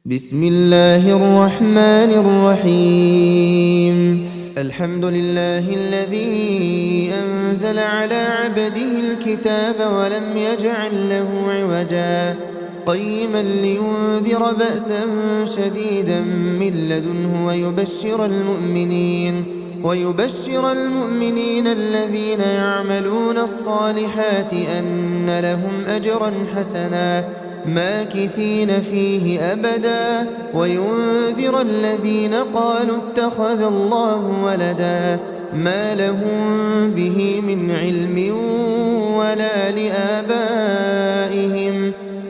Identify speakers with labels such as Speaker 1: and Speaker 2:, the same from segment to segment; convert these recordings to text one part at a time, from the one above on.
Speaker 1: بسم الله الرحمن الرحيم. الحمد لله الذي أنزل على عبده الكتاب ولم يجعل له عوجا قيما لينذر بأسا شديدا من لدنه ويبشر المؤمنين الذين يعملون الصالحات أن لهم أجرا حسنا ماكثين فيه أبدا وينذر الذين قالوا اتخذ الله ولدا ما لهم به من علم ولا لآبائهم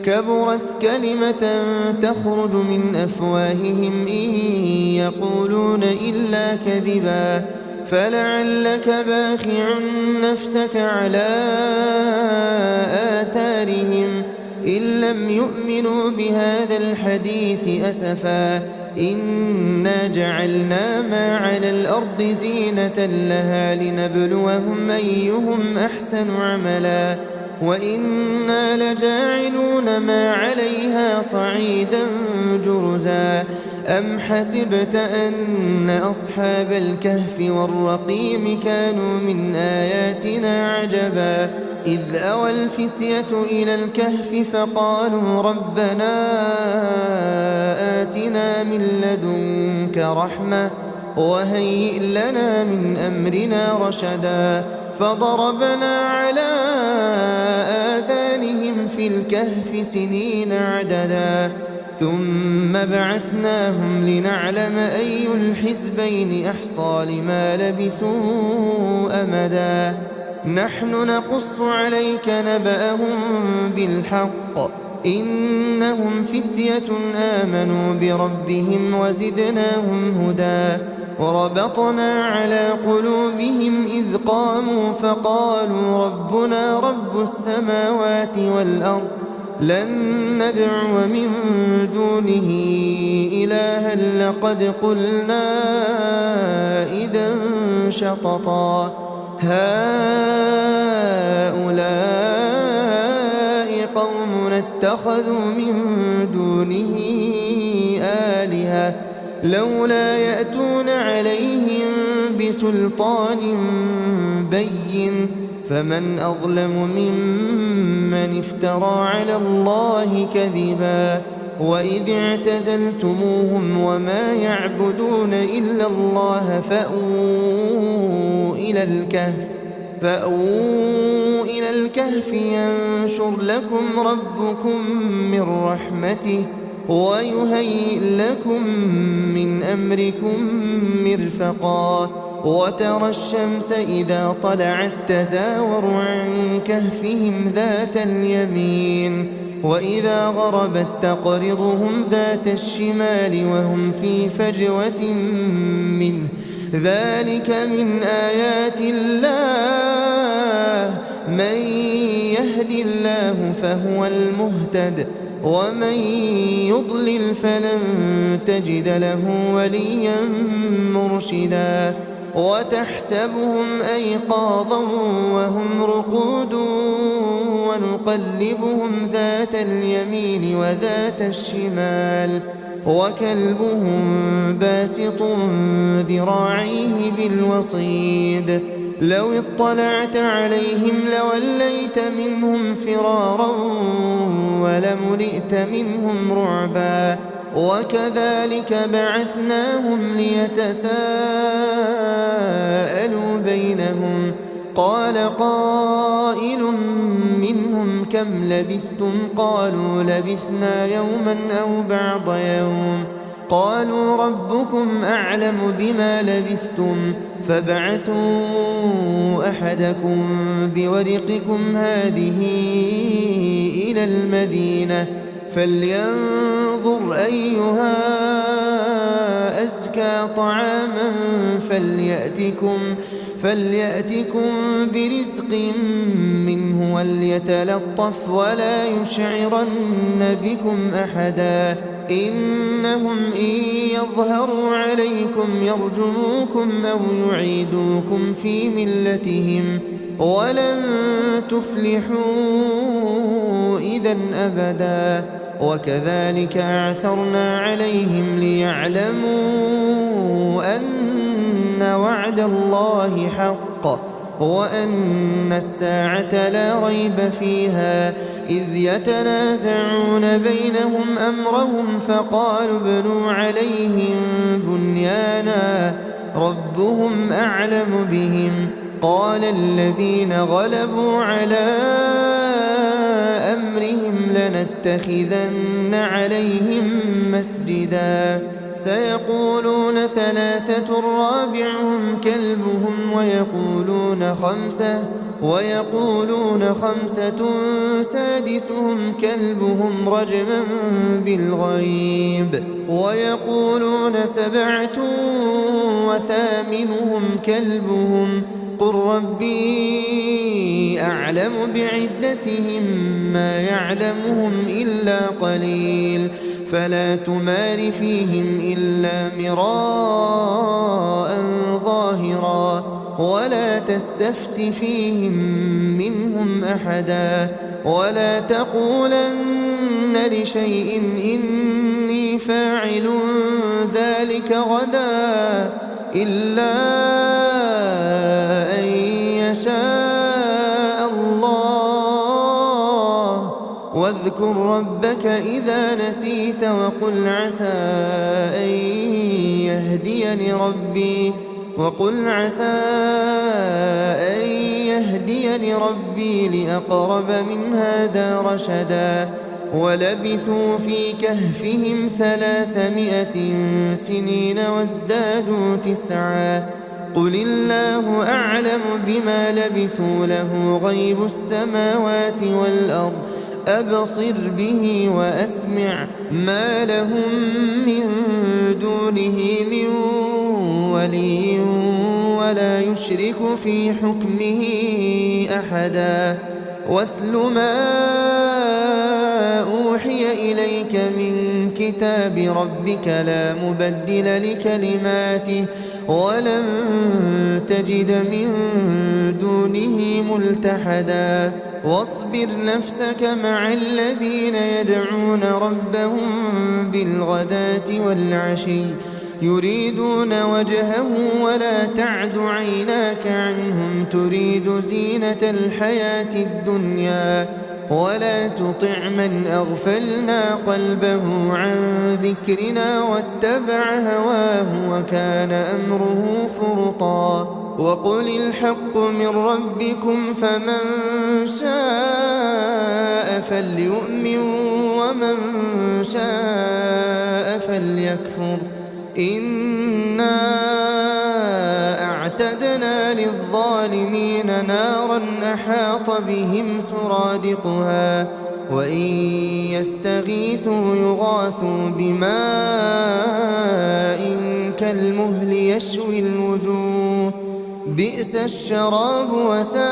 Speaker 1: كبرت كلمة تخرج من أفواههم إن يقولون إلا كذبا فلعلك باخع نفسك على آثارهم إن لم يؤمنوا بهذا الحديث أسفا إنا جعلنا ما على الأرض زينة لها لنبلوهم أيهم أحسن عملا وإنا لجاعلون ما عليها صعيدا جرزا أم حسبت أن أصحاب الكهف والرقيم كانوا من آياتنا عجبا إذ أوى الفتية إلى الكهف فقالوا ربنا آتنا من لدنك رحمة وهيئ لنا من أمرنا رشدا فضربنا على آذانهم في الكهف سنين عددا ثم بعثناهم لنعلم أي الحزبين أحصى لما لبثوا أمدا نحن نقص عليك نبأهم بالحق إنهم فتية آمنوا بربهم وزدناهم هدى وربطنا على قلوبهم إذ قاموا فقالوا ربنا رب السماوات والأرض لن ندعو من دونه إلها لقد قلنا إذا شططا هؤلاء قوم اتخذوا من دونه آلهة لولا يأتون عليهم بسلطان بين فمن أظلم ممن افترى على الله كذبا وإذ اعتزلتموهم وما يعبدون إلا الله فأووا إلى الكهف ينشر لكم ربكم من رحمته ويهيئ لكم من أمركم مرفقا وترى الشمس إذا طلعت تزاور عن كهفهم ذات اليمين وإذا غربت تقرضهم ذات الشمال وهم في فجوة منه ذلك من آيات الله من يهد الله فهو المهتد ومن يضلل فلن تجد له وليا مرشدا وتحسبهم أيقاظا وهم رقود ونقلبهم ذات اليمين وذات الشمال وكلبهم باسط ذراعيه بالوصيد لو اطلعت عليهم لوليت منهم فرارا ولملئت منهم رعبا وكذلك بعثناهم ليتساءلوا بينهم قال قائل منهم كم لبثتم قالوا لبثنا يوما أو بعض يوم قالوا ربكم أعلم بما لبثتم فابعثوا أحدكم بورقكم هذه إلى المدينة فلينظر أيها أزكى طعاما فليأتكم برزق منه وليتلطف ولا يشعرن بكم أحدا إنهم إن يظهروا عليكم يرجموكم أو يعيدوكم في ملتهم ولن تفلحوا إذا أبدا وكذلك أعثرنا عليهم ليعلموا أن وعد الله حق وأن الساعة لا ريب فيها إذ يتنازعون بينهم أمرهم فقالوا ابنوا عليهم بنيانا ربهم أعلم بهم قال الذين غلبوا على أمرهم لنتخذن عليهم مسجدا سيقولون ثلاثة رابعهم كلبهم ويقولون خمسة سادسهم كلبهم رجما بالغيب ويقولون سبعة وثامنهم كلبهم قل ربي أعلم بعدتهم ما يعلمهم إلا قليل فلا تمار فيهم إلا مراء ظاهرا ولا تستفت فيهم منهم أحدا ولا تقولن لشيء إني فاعل ذلك غدا إلا أن يشاء الله واذكر ربك إذا نسيت وقل عسى أن يهديني ربي لأقرب من هذا رشدا ولبثوا في كهفهم 300 سنين وازدادوا 9 قل الله أعلم بما لبثوا له غيب السماوات والأرض أبصر به وأسمع ما لهم من دونه من ولي ولا يشرك في حكمه أحدا واتل ما أوحي إليك من كتاب ربك لا مبدل لكلماته ولن تجد من دونه ملتحدا واصبر نفسك مع الذين يدعون ربهم بالغداة والعشي يريدون وجهه ولا تعد عيناك عنهم تريد زينة الحياة الدنيا ولا تطع من أغفلنا قلبه عن ذكرنا واتبع هواه وكان أمره فرطا وقل الحق من ربكم فمن شاء فليؤمن ومن شاء فليكفر إنا أعتدنا للظالمين نارا أحاط بهم سرادقها وإن يستغيثوا يغاثوا بماء كالمهل يشوي الوجوه بئس الشراب وساءت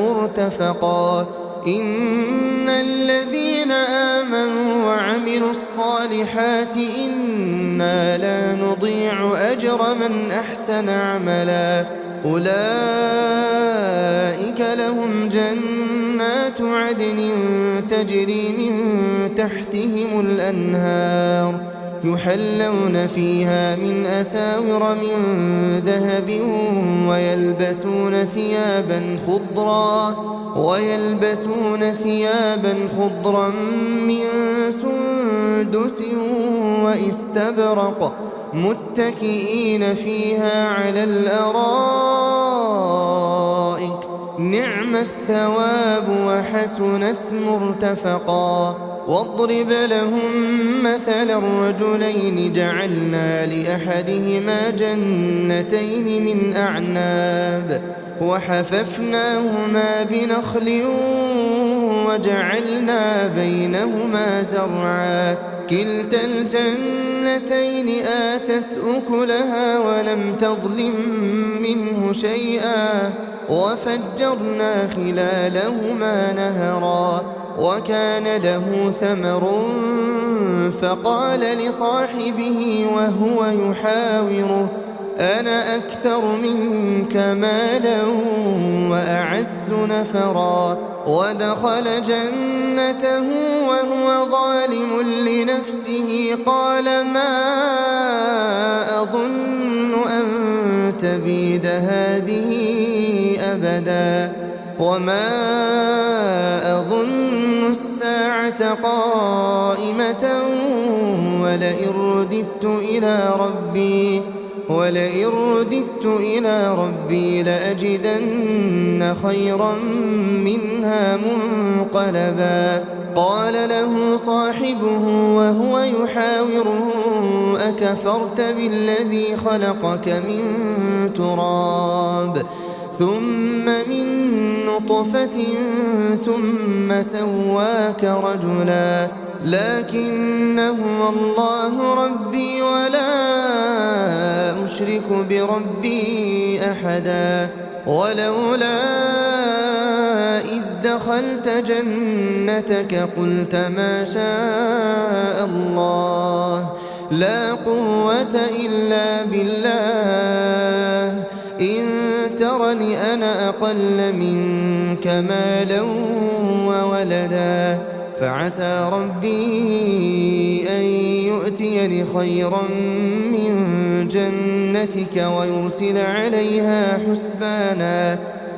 Speaker 1: مرتفقا إن الذين آمنوا وعملوا الصالحات إنا لا نضيع أجر من أحسن عملا أولئك لهم جنات عدن تجري من تحتهم الأنهار يحلون فيها من أساور من ذهب ويلبسون ثيابا خضرا من سندس واستبرق متكئين فيها على الأرائك نعم الثواب وحسنت مرتفقا واضرب لهم مثل الرجلين جعلنا لأحدهما جنتين من أعناب وحففناهما بنخل وجعلنا بينهما زرعا كلتا الجنتين آتت أكلها ولم تظلم منه شيئا وفجرنا خلالهما نهرا وكان له ثمر فقال لصاحبه وهو يحاوره أنا أكثر منك مالا وأعز نفرا ودخل جنته وهو ظالم لنفسه قال ما أظن أن تبيد هذه أبدا وما أظن الساعة قائمة ولئن رددت إلى ربي لأجدن خيرا منها منقلبا قال له صاحبه وهو يحاوره أكفرت بالذي خلقك من تراب ثم من نطفة ثم سواك رجلا لكن هو الله ربي ولا أشرك بربي أحدا ولولا إذ دخلت جنتك قلت ما شاء الله لا قوة إلا بالله إن ترني أنا أقل منك مالا وولدا فعسى ربي أن يؤتيني خيرا من جنتك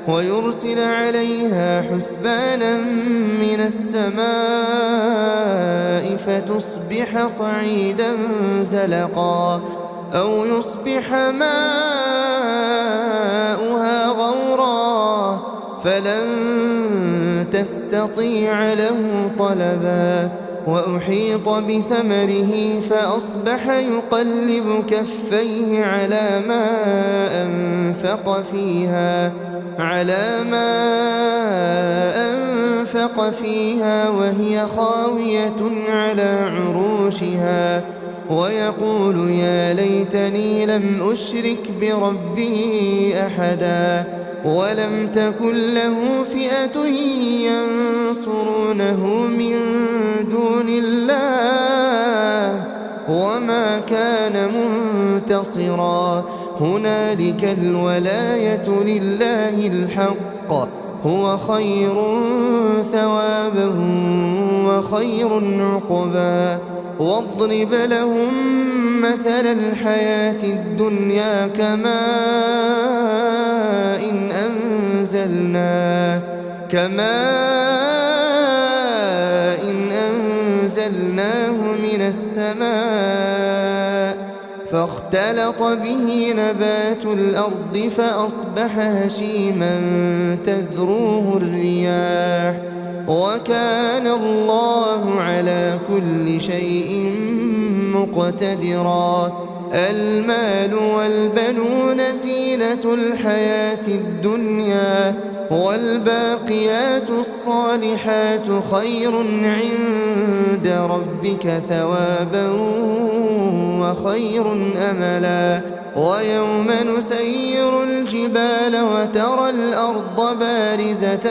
Speaker 1: ويرسل عليها حسبانا من السماء فتصبح صعيدا زلقا أو يصبح ماؤها غورا فلن تستطيع له طلبا وأحيط بثمره فأصبح يقلب كفيه على ما أنفق فيها وهي خاوية على عروشها ويقول يا ليتني لم أشرك بربي أحدا ولم تكن له فئة ينصرونه من دون الله وما كان منتصرا هنالك الولاية لله الحق هو خير ثوابا وخير عقبا واضرب لهم مثل الحياة الدنيا كماء إن أنزلناه من السماء فاختلط به نبات الأرض فأصبح هشيما تذروه الرياح وكان الله على كل شيء مقتدرا المال والبنون زينة الحياة الدنيا والباقيات الصالحات خير عند ربك ثوابا وخير أملا ويوم نسير الجبال وترى الأرض بارزة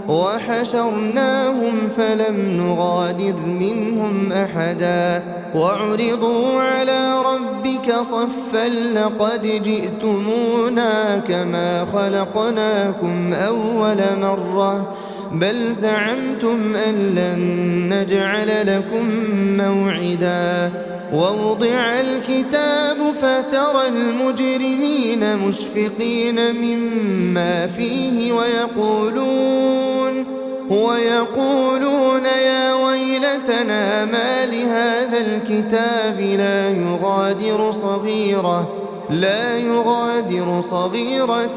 Speaker 1: وحشرناهم فلم نغادر منهم أحدا وعرضوا على ربك صفا لقد جئتمونا كما خلقناكم أول مرة بل زعمتم أن لن نجعل لكم موعدا ووضع الكتاب فترى المجرمين مشفقين مما فيه ويقولون يا ويلتنا ما لهذا الكتاب لا يغادر صغيرة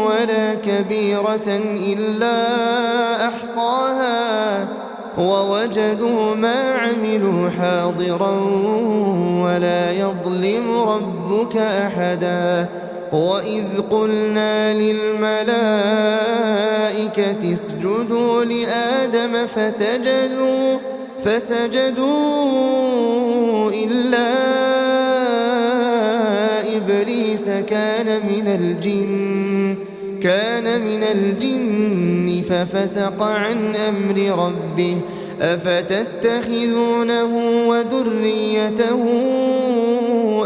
Speaker 1: ولا كبيرة إلا أحصاها ووجدوا ما عملوا حاضرا ولا يظلم ربك أحدا وإذ قلنا للملائكة اسجدوا لآدم فسجدوا إلا إبليس كان من الجن ففسق عن أمر ربه أفتتخذونه وذريته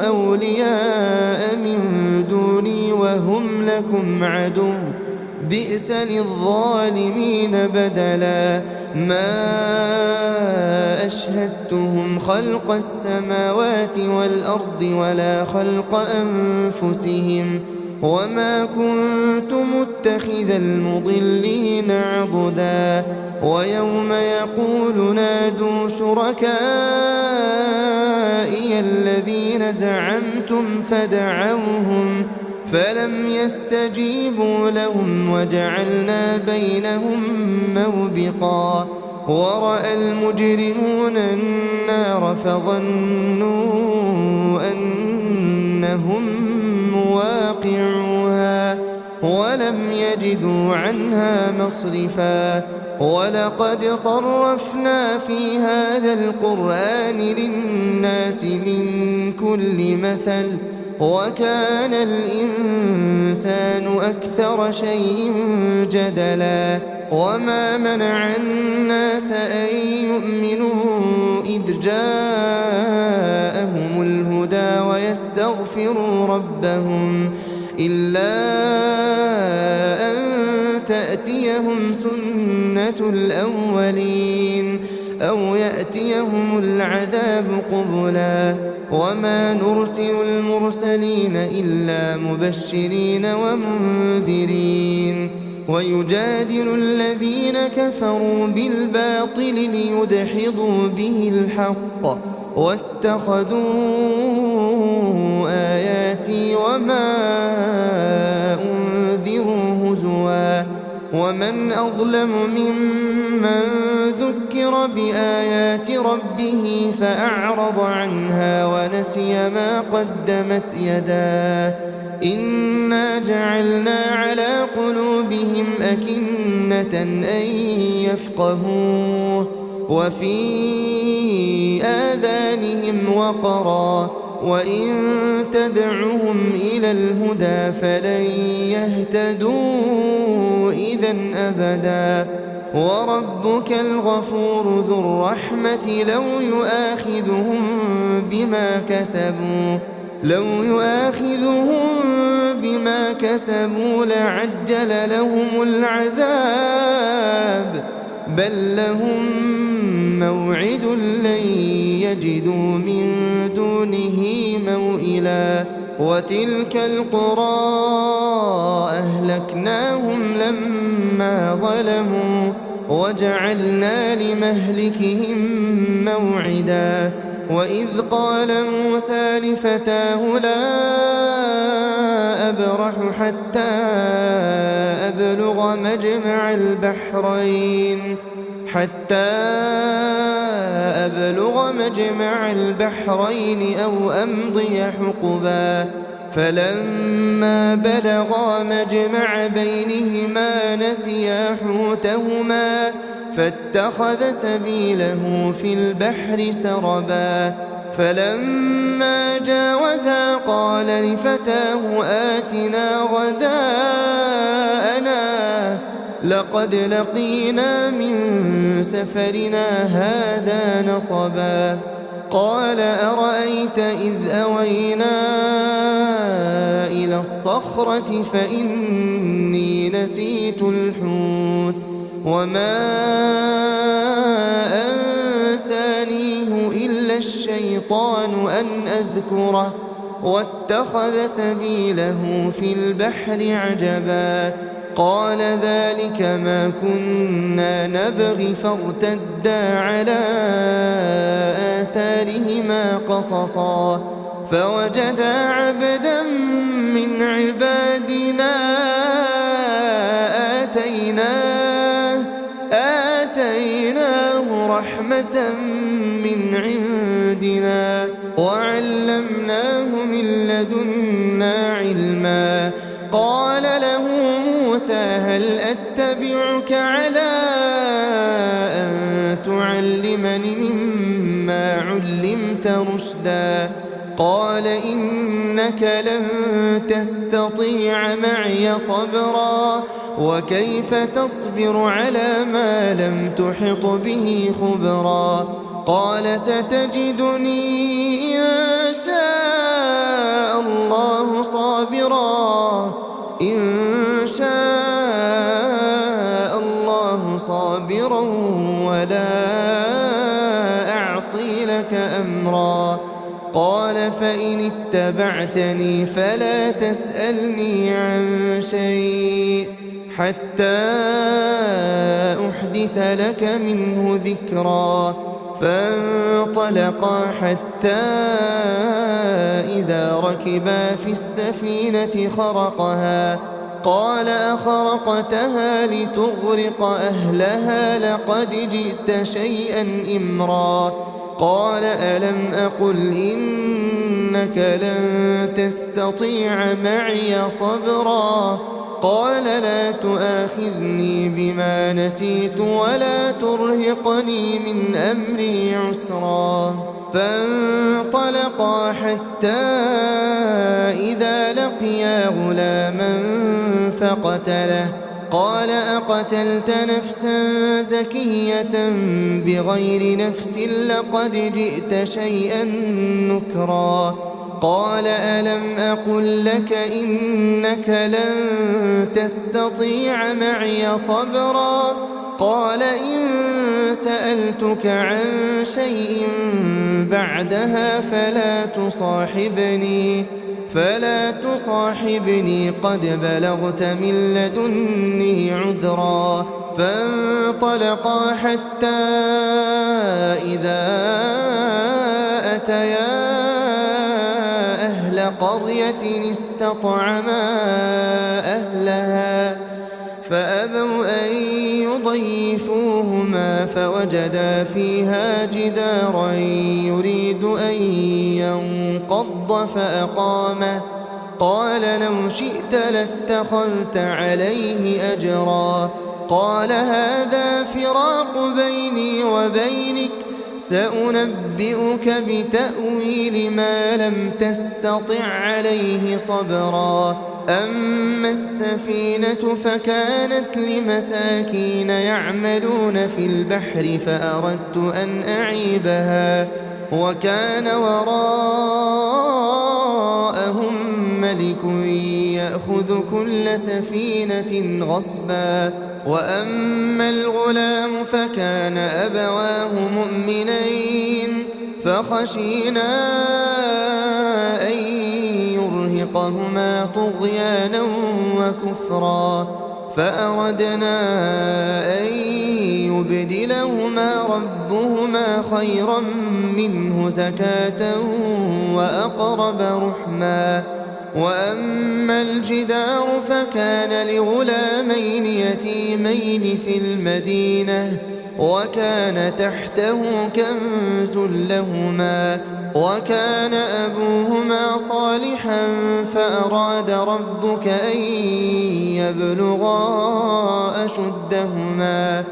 Speaker 1: أولياء من دوني وهم لكم عدو بئس للظالمين بدلا ما أشهدتهم خلق السماوات والأرض ولا خلق أنفسهم وما كنت متخذ المضلين عضدا ويوم يقول نادوا شركائي الذين زعمتم فدعوهم فلم يستجيبوا لهم وجعلنا بينهم موبقا ورأى المجرمون النار فظنوا أنهم مواقعوها ولم يجدوا عنها مصرفا ولقد صرفنا في هذا القرآن للناس من كل مثل وكان الإنسان أكثر شيء جدلا وما منع الناس أن يؤمنوا إذ جاءهم الهدى ويستغفروا ربهم إلا أن تأتيهم سنة الأولين أو يأتيهم العذاب قبلا وما نرسل المرسلين إلا مبشرين ومنذرين ويجادل الذين كفروا بالباطل ليدحضوا به الحق واتخذوا آياتي وما أنذروا هزوا ومن أظلم ممن ذكر بآيات ربه فأعرض عنها ونسي ما قدمت يداه إنا جعلنا على قلوبهم أكنة أن يفقهوه وفي آذانهم وقرا وإن تدعهم إلى الهدى فلن يهتدوا إذا أبدا وربك الغفور ذو الرحمة لو يؤاخذهم بما كسبوا لعجل لهم العذاب بل لهم موعد لن يجدوا من دونه موئلا وتلك القرى أهلكناهم لما ظلموا وجعلنا لمهلكهم موعدا وإذ قال موسى لفتاه لا أبرح حتى أبلغ مجمع البحرين أو أمضي حقبا فلما بلغا مجمع بينهما نسيا حوتهما فاتخذ سبيله في البحر سربا فلما جاوزا قال لفتاه آتنا غداءنا لقد لقينا من سفرنا هذا نصبا قال أرأيت إذ أوينا إلى الصخرة فإني نسيت الحوت وما أنسانيه إلا الشيطان أن أذكره واتخذ سبيله في البحر عجبا قال ذلك ما كنا نبغي فارتدا على آثارهما قصصا فوجدا عبدا من عبادنا آتيناه رحمة من عندنا وعلمناه من لدنا علما قال له موسى هل أتبعك على أن تعلمني مما علمت رشدا قال إنك لن تستطيع معي صبرا وكيف تصبر على ما لم تحط به خبرا قال ستجدني إن شاء الله صابرا إن اتبعتني فلا تسألني عن شيء حتى أحدث لك منه ذكرا. فانطلقا حتى إذا ركبا في السفينة خرقها قال أخرقتها لتغرق أهلها لقد جئت شيئا إمرا. قال ألم أقل إنك لن تستطيع معي صبرا. قال لا تؤاخذني بما نسيت ولا ترهقني من أمري عسرا. فانطلقا حتى إذا لقيا غلاما فقتله قال أقتلت نفسا زكية بغير نفس لقد جئت شيئا نكرا. قال ألم أقل لك إنك لن تستطيع معي صبرا. قال إن سألتك عن شيء بعدها فلا تصاحبني قد بلغت من لدني عذرا. فانطلقا حتى إذا أتيا أهل قرية استطعما أهلها فأبوا أن يضيفوهما فوجدا فيها جدارا يريد أن ينقض فأقامه. قال لو شئت لاتخذت عليه أجرا. قال هذا فراق بيني وبينك سأنبئك بتأويل ما لم تستطع عليه صبرا. أما السفينة فكانت لمساكين يعملون في البحر فأردت أن أعيبها وكان وراءهم ملك يأخذ كل سفينة غصبا. وأما الغلام فكان أبواه مؤمنين فخشينا أن يرهقهما طغيانا وكفرا فأردنا أن يبدلهما ربهما خيرا منه زكاة وأقرب رحما. وأما الجدار فكان لغلامين يتيمين في المدينة وكان تحته كنز لهما وكان أبوهما صالحا فأراد ربك أن يبلغا أشدهما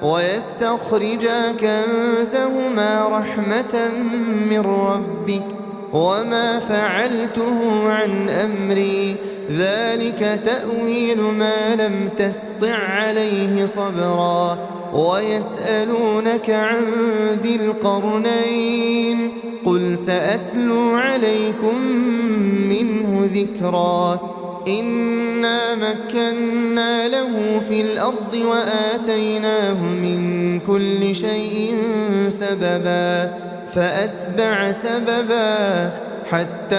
Speaker 1: ويستخرجا كنزهما رحمة من ربك وما فعلته عن أمري ذلك تأويل ما لم تسطع عليه صبرا. ويسألونك عن ذي القرنين قل سأتلو عليكم منه ذكرا. إنا مكنا له في الأرض وآتيناه من كل شيء سببا فأتبع سببا حتى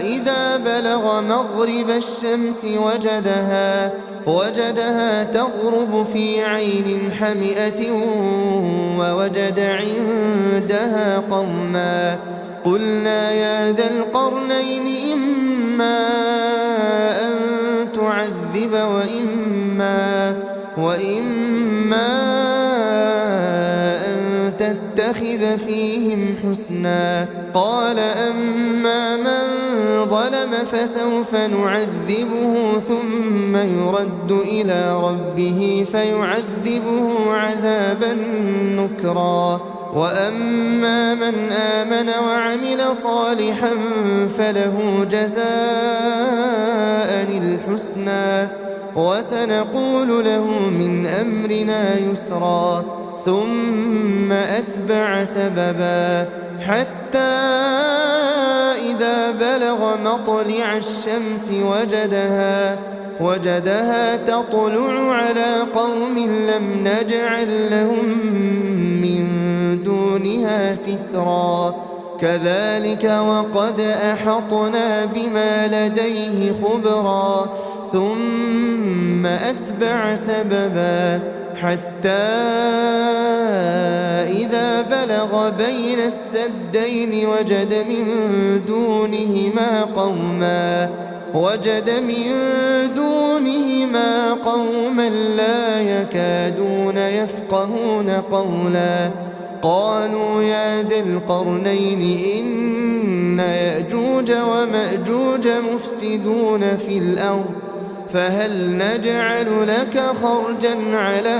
Speaker 1: إذا بلغ مغرب الشمس وجدها تغرب في عين حمئة ووجد عندها قوما قلنا يا ذا القرنين إما أن تعذب وإما أن تتخذ فيهم حسنا. قال أما من ظلم فسوف نعذبه ثم يرد إلى ربه فيعذبه عذابا نكرا. وأما من آمن وعمل صالحا فله جزاء الحسنى وسنقول له من أمرنا يسرا. ثم أتبع سببا حتى إذا بلغ مطلع الشمس وجدها تطلع على قوم لم نجعل لهم من دونها سترا كذلك وقد أحطنا بما لديه خبرا ثم أتبع سببا حتى إذا بلغ بين السدين وجد من دونهما قوما لا يكادون يفقهون قولا قالوا يا ذا القرنين إن يأجوج ومأجوج مفسدون في الأرض فهل نجعل لك خرجا على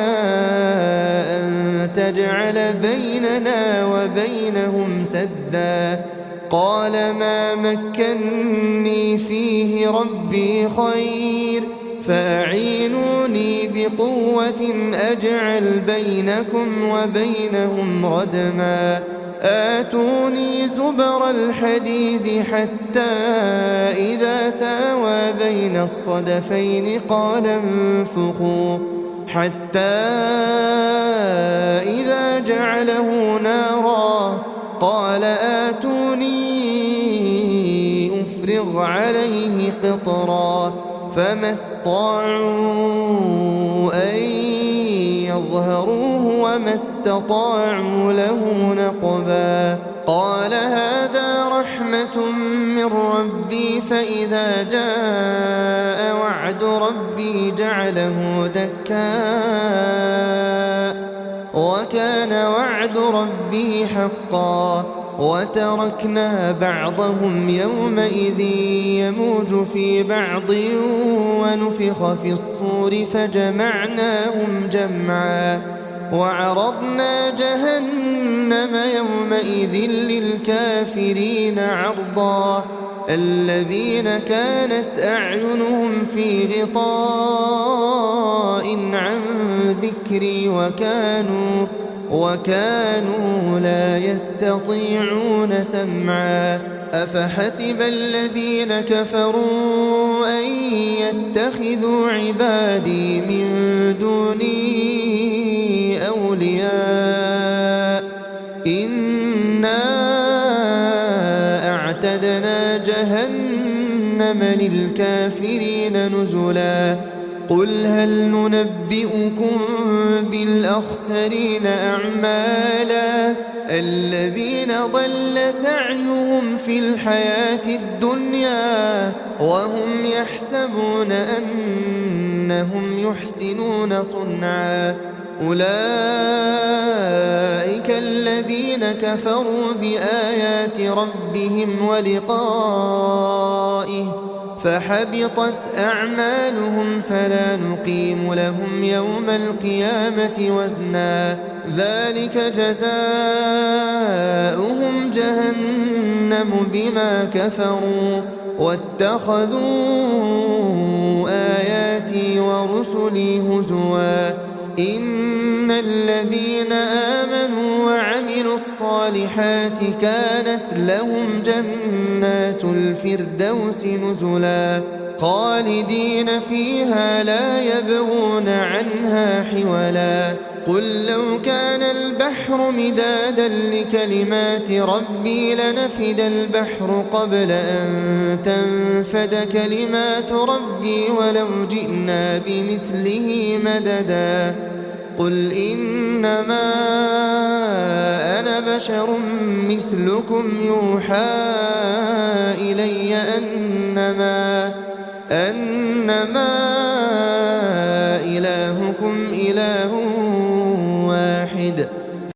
Speaker 1: أن تجعل بيننا وبينهم سدا قال ما مكني فيه ربي خير فأعينوني بقوة أجعل بينكم وبينهم ردما آتوني زبر الحديد حتى إذا ساوى بين الصدفين قال انفخوا حتى إذا جعله نارا قال آتوني أفرغ عليه قطرا فما استطاعوا أن يظهروه وما استطاعوا له نقبا قال هذا رحمة من ربي فإذا جاء وعد ربي جعله دكاء وكان وعد ربي حقا وتركنا بعضهم يومئذ يموج في بعض ونفخ في الصور فجمعناهم جمعا وعرضنا جهنم يومئذ للكافرين عرضا الذين كانت أعينهم في غطاء عن ذكري وكانوا لا يستطيعون سمعا أفحسب الذين كفروا أن يتخذوا عبادي من دوني أولياء إنا أعتدنا جهنم للكافرين نزلا قل هل ننبئكم بالأخسرين أعمالا الذين ضل سعيهم في الحياة الدنيا وهم يحسبون أنهم يحسنون صنعا أولئك الذين كفروا بآيات ربهم ولقائه فحبطت أعمالهم فلا نقيم لهم يوم القيامة وزنا ذلك جزاؤهم جهنم بما كفروا واتخذوا آياتي ورسلي هزوا إن الذين آمنوا وعملوا الصالحات كانت لهم جنات الفردوس نزلا خالدين فيها لا يبغون عنها حولا قل لو كان البحر مدادا لكلمات ربي لنفد البحر قبل أن تنفد كلمات ربي ولو جئنا بمثله مددا قل إنما أنا بشر مثلكم يوحى إلي أنما إلهكم